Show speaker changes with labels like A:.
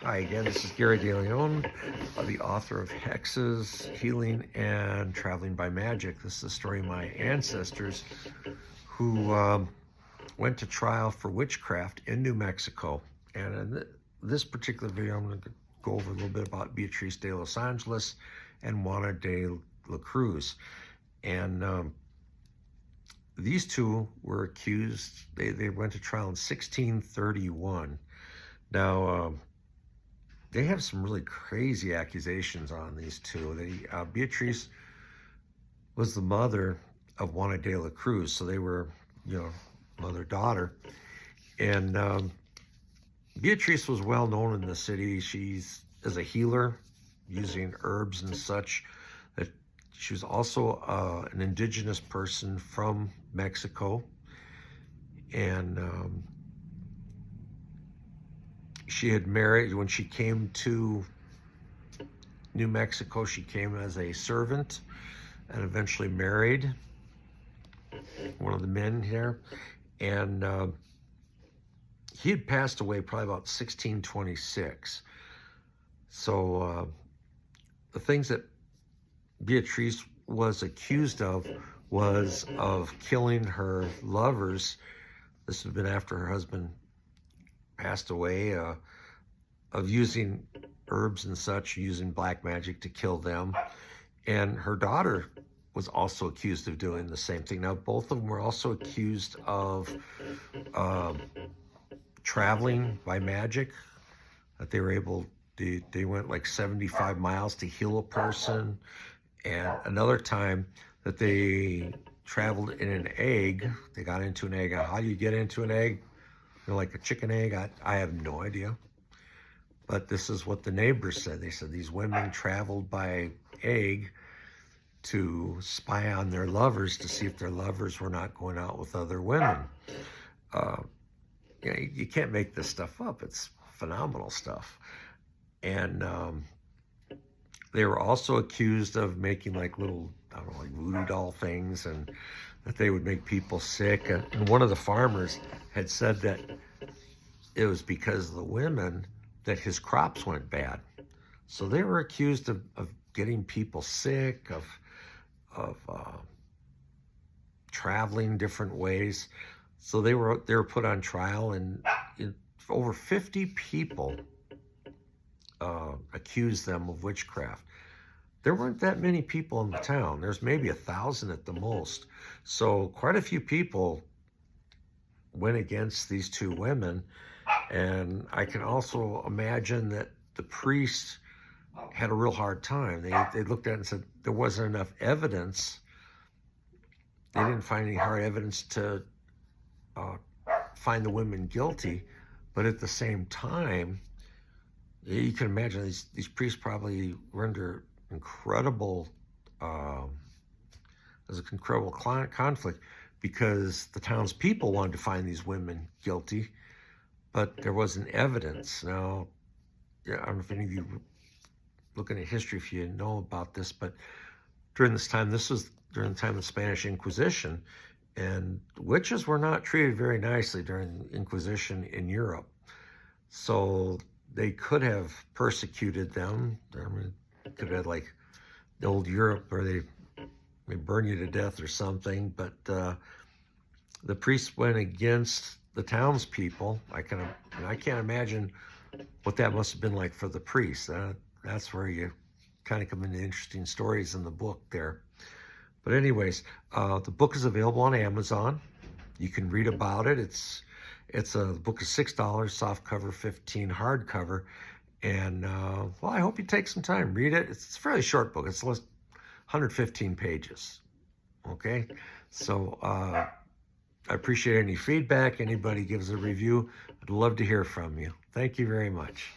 A: Hi again, this is Gary DeLeon, the author of Hexes, Healing, and Traveling by Magic. This is the story of my ancestors who went to trial for witchcraft in New Mexico. And in this particular video, I'm going to go over a little bit about Beatriz de Los Angeles and Juana de la Cruz. And these two were accused, they went to trial in 1631. Now, they have some really crazy accusations on these two. Beatriz was the mother of Juana de la Cruz, so they were, mother-daughter. And Beatriz was well known in the city. She's as a healer, using herbs and such. That she was also an indigenous person from Mexico, and she had married, when she came to New Mexico, she came as a servant and eventually married one of the men here. And he had passed away probably about 1626. So the things that Beatriz was accused of was of killing her lovers. This had been after her husband passed away, of using herbs and such, using black magic to kill them. And her daughter was also accused of doing the same thing. Now, both of them were also accused of traveling by magic, that they were able to, they went like 75 miles to heal a person. And another time that they traveled in an egg, they got into an egg. How do you get into an egg? Like a chicken egg? I have no idea. But this is what the neighbors said. They said these women traveled by egg to spy on their lovers to see if their lovers were not going out with other women. You can't make this stuff up. It's phenomenal stuff. And they were also accused of making like little, I don't know, like voodoo doll things, and that they would make people sick. And one of the farmers had said that it was because of the women that his crops went bad. So they were accused of getting people sick, of traveling different ways. So they were put on trial, and over 50 people accused them of witchcraft. There weren't that many people in the town. There's maybe 1,000 at the most. So quite a few people went against these two women. And I can also imagine that the priests had a real hard time. They looked at it and said there wasn't enough evidence. They didn't find any hard evidence to find the women guilty. But at the same time, you can imagine these priests probably were under incredible conflict, because the townspeople wanted to find these women guilty, but there wasn't evidence. Now, I don't know if any of you looking at history, if you know about this, but during this time, this was during the time of the Spanish Inquisition, and witches were not treated very nicely during the Inquisition in Europe. So they could have persecuted them. I mean, could have had like the old Europe where they burn you to death or something. But the priests went against the townspeople. I can't imagine what that must have been like for the priests. That's where you kind of come into interesting stories in the book there. But anyways, the book is available on Amazon. You can read about it. The book is $6, soft cover, $15 hardcover. And well, I hope you take some time, read it. It's a fairly short book. It's 115 pages. Okay, so I appreciate any feedback. Anybody gives a review, I'd love to hear from you. Thank you very much.